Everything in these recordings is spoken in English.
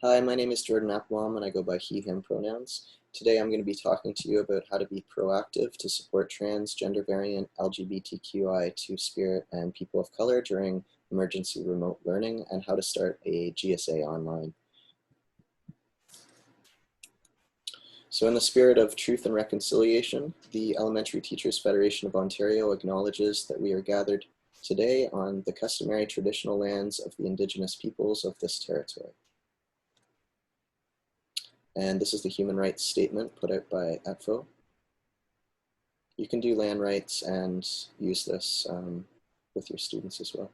Hi, my name is Jordan Applebaum and I go by he, him pronouns. Today I'm going to be talking to you about how to be proactive to support trans, gender variant, LGBTQIA2 spirit, and people of color during emergency remote learning, and how to start a GSA online. So in the spirit of truth and reconciliation, the Elementary Teachers Federation of Ontario acknowledges that we are gathered today on the customary traditional lands of the Indigenous peoples of this territory. And this is the human rights statement put out by EFTO. You can do land rights and use this with your students as well.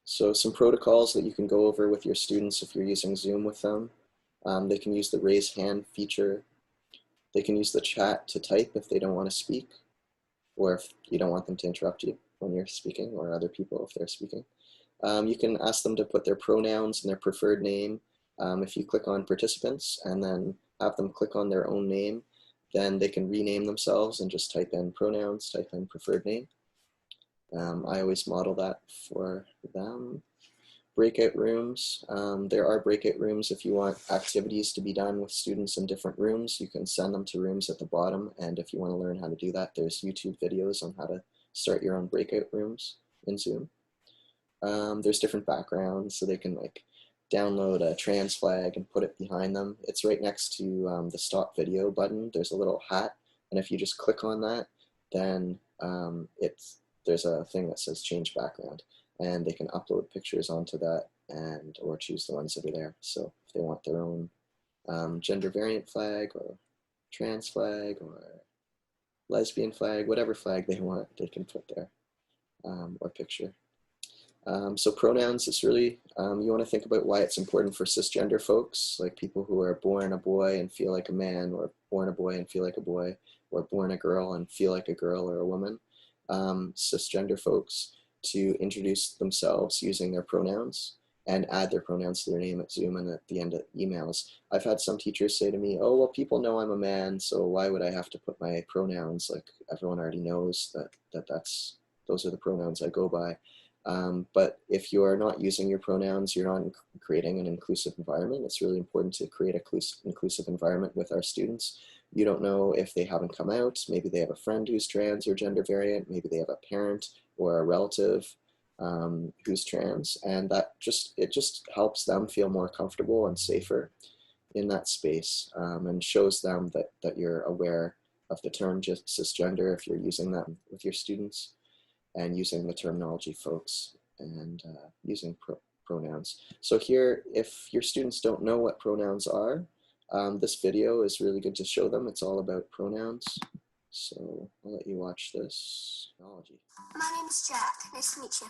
So some protocols that you can go over with your students if you're using Zoom with them. They can use the raise hand feature. They can use the chat to type if they don't want to speak, or if you don't want them to interrupt you when you're speaking, or other people if they're speaking. You can ask them to put their pronouns and their preferred name. If you click on participants and then have them click on their own name, then they can rename themselves and just type in pronouns, type in preferred name. I always model that for them. Breakout rooms. There are breakout rooms if you want activities to be done with students in different rooms. You can send them to rooms at the bottom, and if you want to learn how to do that, there's YouTube videos on how to start your own breakout rooms in Zoom. There's different backgrounds, so they can download a trans flag and put it behind them. It's right next to the stop video button. There's a little hat, and if you just click on that, then there's a thing that says change background, and they can upload pictures onto that or choose the ones that are there. So if they want their own gender variant flag or trans flag or lesbian flag, whatever flag they want, they can put there or picture. So pronouns is really, you want to think about why it's important for cisgender folks, like people who are born a boy and feel like a man, or born a boy and feel like a boy, or born a girl and feel like a girl or a woman. Cisgender folks to introduce themselves using their pronouns and add their pronouns to their name at Zoom and at the end of emails. I've had some teachers say to me, oh, well, people know I'm a man, so why would I have to put my pronouns? Like, everyone already knows those are the pronouns I go by. But if you are not using your pronouns, you're not creating an inclusive environment. It's really important to create an inclusive environment with our students. You don't know if they haven't come out. Maybe they have a friend who's trans or gender variant. Maybe they have a parent or a relative who's trans, and it just helps them feel more comfortable and safer in that space, and shows them that you're aware of the term cisgender if you're using that with your students, and using the terminology folks, and using pronouns. So here, if your students don't know what pronouns are, this video is really good to show them. It's all about pronouns. So I'll let you watch this technology. My name is Jack. Nice to meet you.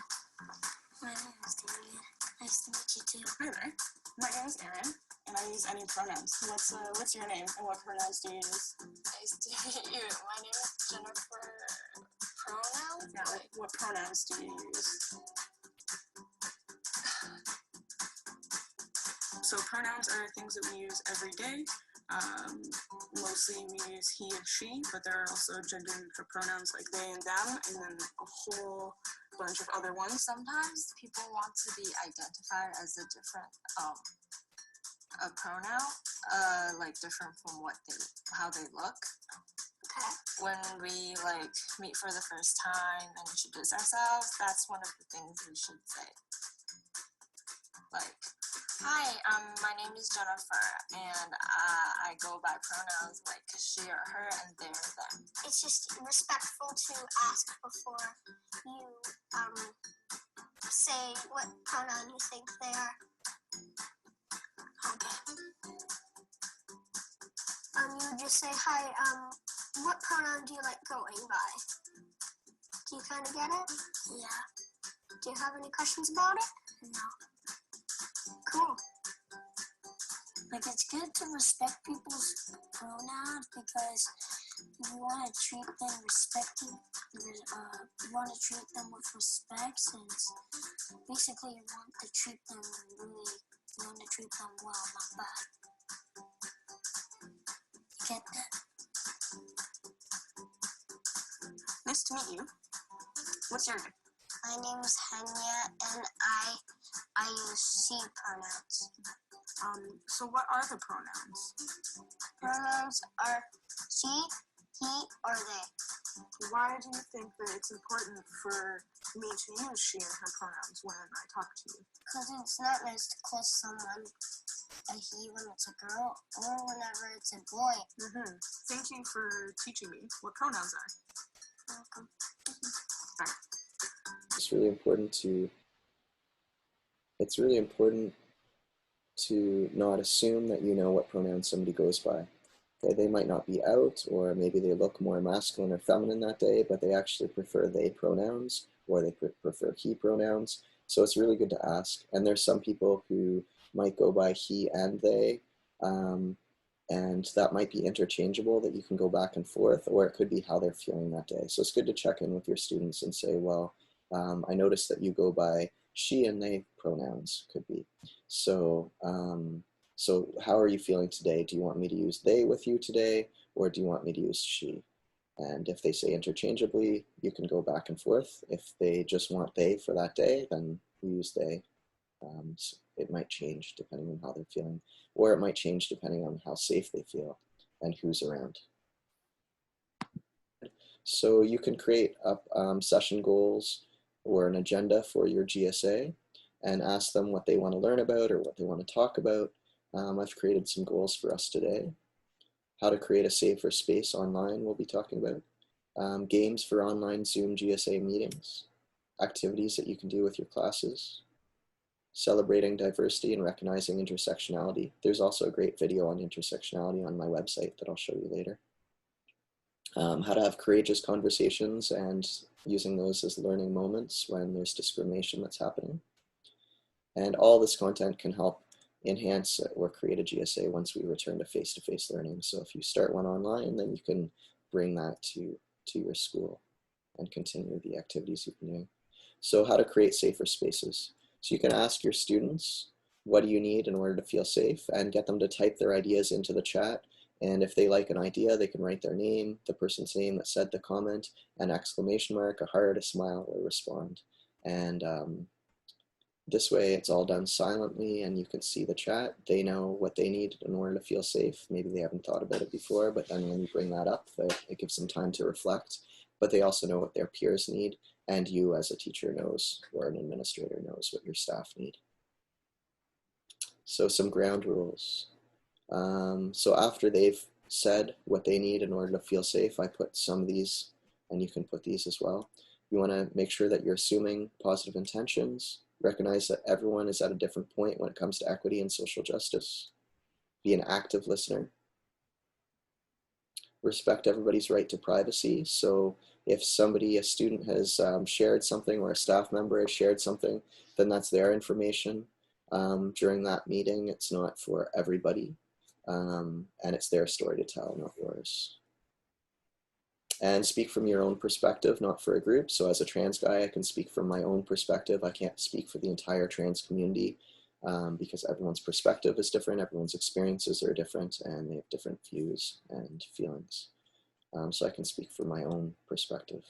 My name is Damian. Nice to meet you too. Hi there. My name is Aaron, and I use any pronouns. What's your name, and what pronouns do you use? Nice to meet you. My name is Jennifer. Pronouns? Yeah, what pronouns do you use? So pronouns are things that we use every day. Mostly we use he and she, but there are also gender neutral pronouns like they and them, and then a whole bunch of other ones. Sometimes people want to be identified as a different a pronoun, like different from how they look. Okay. When we meet for the first time and introduce ourselves, that's one of the things we should say. Like, hi, my name is Jennifer, and I go by pronouns like she or her and they or them. It's just respectful to ask before you say what pronoun you think they are. Okay. You just say, hi, what pronoun do you like going by? Do you kind of get it? Yeah. Do you have any questions about it? No. Cool. It's good to respect people's pronouns because you want to treat them you want to treat them with respect, since basically you want to treat them well, not bad. You get that? Nice to meet you. What's your name? My name is Henya, and I use she pronouns. So what are the pronouns? Pronouns are she, he, or they. Why do you think that it's important for me to use she and her pronouns when I talk to you? Because it's not nice to call someone a he when it's a girl or whenever it's a boy. Thank you for teaching me what pronouns are. Welcome. It's really important to not assume that you know what pronouns somebody goes by. Okay, they might not be out, or maybe they look more masculine or feminine that day, but they actually prefer they pronouns, or they prefer he pronouns. So it's really good to ask. And there's some people who might go by he and they, and that might be interchangeable, that you can go back and forth, or it could be how they're feeling that day. So it's good to check in with your students and say, well, I noticed that you go by she and they pronouns, could be. So, so how are you feeling today? Do you want me to use they with you today, or do you want me to use she? And if they say interchangeably, you can go back and forth. If they just want they for that day, then use they. So it might change depending on how they're feeling, or it might change depending on how safe they feel and who's around. So you can create up session goals or an agenda for your GSA and ask them what they want to learn about or what they want to talk about. I've created some goals for us today. How to create a safer space online, we'll be talking about. Games for online Zoom GSA meetings. Activities that you can do with your classes. Celebrating diversity and recognizing intersectionality. There's also a great video on intersectionality on my website that I'll show you later. How to have courageous conversations and using those as learning moments when there's discrimination that's happening. And all this content can help enhance or create a GSA once we return to face-to-face learning. So if you start one online, then you can bring that to your school and continue the activities you've been doing. So how to create safer spaces. So you can ask your students, what do you need in order to feel safe, and get them to type their ideas into the chat. And if they like an idea, they can write their name, the person's name that said the comment, an exclamation mark, a heart, a smile, or respond. And this way it's all done silently and you can see the chat. They know what they need in order to feel safe. Maybe they haven't thought about it before, but then when you bring that up, it gives them time to reflect. But they also know what their peers need, and you as a teacher knows, or an administrator knows, what your staff need. So some ground rules. So after they've said what they need in order to feel safe, I put some of these, and you can put these as well. You want to make sure that you're assuming positive intentions, recognize that everyone is at a different point when it comes to equity and social justice, be an active listener, respect everybody's right to privacy. So if somebody, a student has shared something, or a staff member has shared something, then that's their information. During that meeting, it's not for everybody. And it's their story to tell, not yours. And speak from your own perspective, not for a group. So as a trans guy, I can speak from my own perspective. I can't speak for the entire trans community because everyone's perspective is different, everyone's experiences are different, and they have different views and feelings. So I can speak from my own perspective.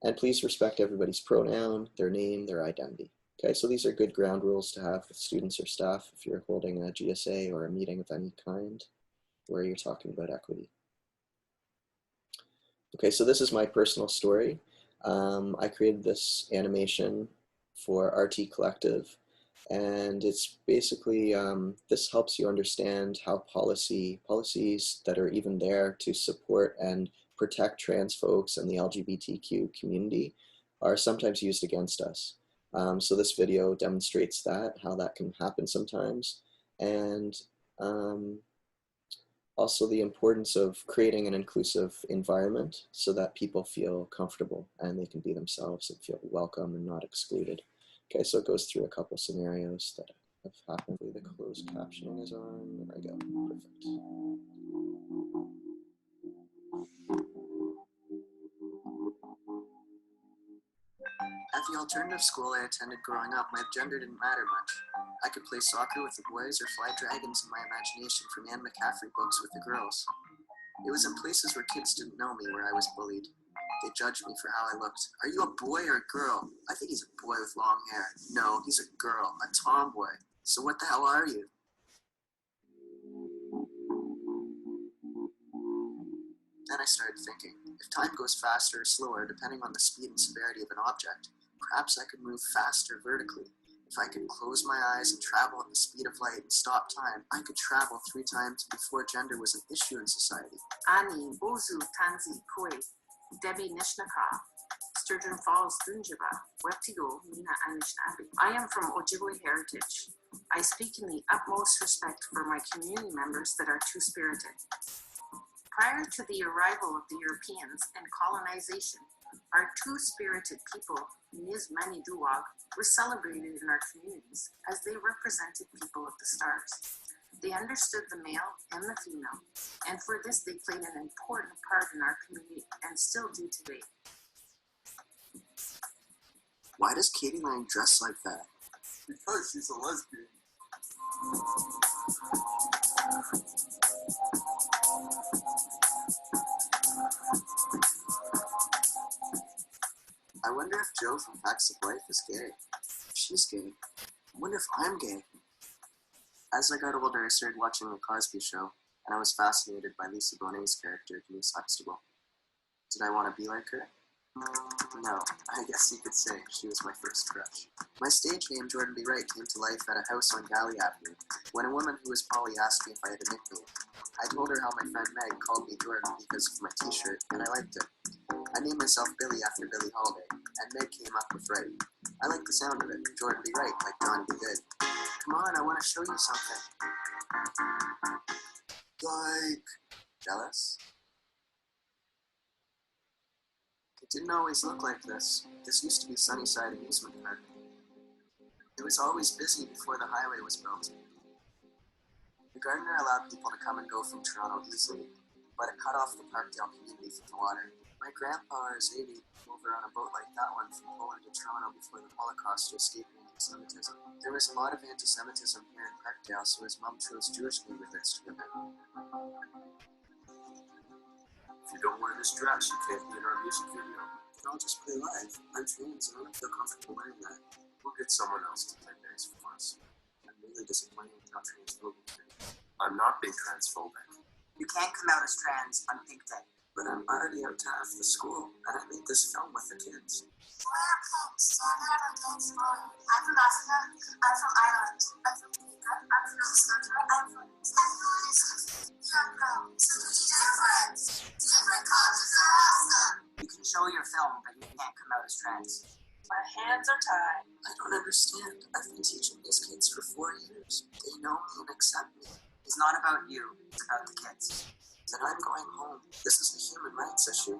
And please respect everybody's pronoun, their name, their identity. Okay, so these are good ground rules to have with students or staff if you're holding a GSA or a meeting of any kind where you're talking about equity. Okay, so this is my personal story. I created this animation for RT Collective, and it's basically, this helps you understand how policies that are even there to support and protect trans folks and the LGBTQ community are sometimes used against us. So this video demonstrates that, how that can happen sometimes, and also the importance of creating an inclusive environment so that people feel comfortable and they can be themselves and feel welcome and not excluded. Okay, so it goes through a couple scenarios that have happened. The closed captioning is on. There I go. Perfect. At the alternative school I attended growing up, my gender didn't matter much. I could play soccer with the boys or fly dragons in my imagination from Anne McCaffrey books with the girls. It was in places where kids didn't know me where I was bullied. They judged me for how I looked. Are you a boy or a girl? I think he's a boy with long hair. No, he's a girl, a tomboy. So what the hell are you? Then I started thinking, if time goes faster or slower depending on the speed and severity of an object, perhaps I could move faster vertically. If I could close my eyes and travel at the speed of light and stop time, I could travel 3 times before gender was an issue in society. Ani Bozu Tanzi Koi, Debbie Nishnaka, Sturgeon Falls Dunjiba, Weptigo, Nina Anishinaabe. I am from Ojibwe heritage. I speak in the utmost respect for my community members that are two-spirited. Prior to the arrival of the Europeans and colonization, our two-spirited people, Nizmani Duwag, were celebrated in our communities as they represented people of the stars. They understood the male and the female, and for this they played an important part in our community and still do today. Why does Katie Lang dress like that? Because she's a lesbian. I wonder if Joe from Facts of Life is gay. If she's gay, I wonder if I'm gay. As I got older, I started watching The Cosby Show, and I was fascinated by Lisa Bonet's character, Denise Huxtable. Did I want to be like her? No, I guess you could say she was my first crush. My stage name, Jordan B. Wright, came to life at a house on Galley Avenue when a woman who was poly asked me if I had a nickname. I told her how my friend Meg called me Jordan because of my t-shirt, and I liked it. I named myself Billy after Billie Holiday, and Meg came up with Wright. I like the sound of it, Jordan B. Wright, like Johnny B. Good. Come on, I want to show you something. Like, jealous? It didn't always look like this. This used to be Sunnyside Amusement Park. It was always busy before the highway was built. The gardener allowed people to come and go from Toronto easily, but it cut off the Parkdale community from the water. My grandpa is 80 over on a boat like that one from Poland to Toronto before the Holocaust to escape anti-Semitism. There was a lot of anti-Semitism here in Parkdale, so his mom chose Jewish neighborhoods to live in. If you don't wear this dress, you can't be in our music video. I'll just play live. I'm trans and I don't feel comfortable wearing that. We'll get someone else to play bass for us. I'm really disappointed with how transphobic you're. I'm not being transphobic. You can't come out as trans on Pink Day. But I'm already out to half the school, and I made this film with the kids. We're pink, stand up against bullying. I'm from Africa. I'm from Ireland. I'm from Jamaica. I'm from Nova Scotia. I'm from everyone is young girl. So we different. Different cultures are awesome. You can show your film, but you can't come out as trans. My hands are tied. I don't understand. I've been teaching these kids for 4 years. They know me and accept me. It's not about you, it's about the kids. Then I'm going home. This is a human rights issue.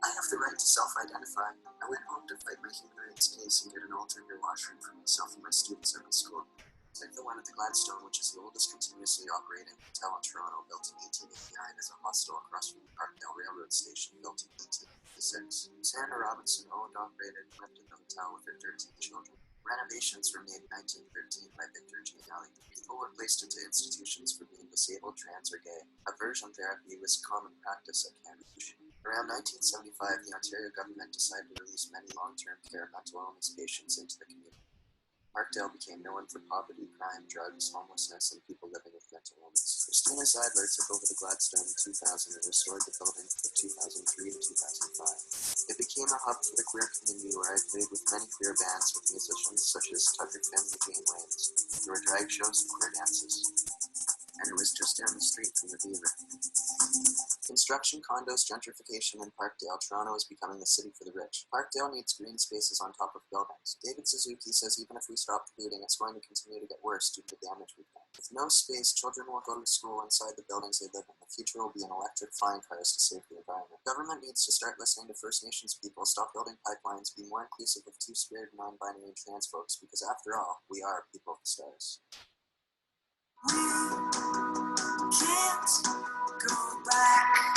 I have the right to self-identify. I went home to fight my human rights case and get an alternative washroom for myself and my students at my school. It's like the one at the Gladstone, which is the oldest continuously operating hotel in Toronto, built in 1889 as a hostel across from the Parkdale Railroad Station, built in 1856. Sandra Robinson owned, operated, and rented the hotel with her 13 children. Renovations were made in 1913 by Victor G. Alley. People were placed into institutions for being disabled, trans, or gay. Aversion therapy was common practice at Cambridge. Around 1975, the Ontario government decided to release many long-term care mental illness patients into the community. Parkdale became known for poverty, crime, drugs, homelessness, and people living with mental illness. Christina Seidler took over the Gladstone in 2000 and restored the building from 2003 to 2005. It became a hub for the queer community where I played with many queer bands with musicians such as Tucker Finn and Jane Waynes. There were drag shows and queer dances. And it was just down the street from the Beaver. Construction, condos, gentrification in Parkdale, Toronto is becoming the city for the rich. Parkdale needs green spaces on top of buildings. David Suzuki says even if we stop polluting, it's going to continue to get worse due to the damage we've done. With no space, children won't go to school inside the buildings they live in. The future will be in electric flying cars to save the environment. Government needs to start listening to First Nations people, stop building pipelines, be more inclusive of two-spirit, non-binary, and trans folks, because after all, we are people of the stars. We can't go back.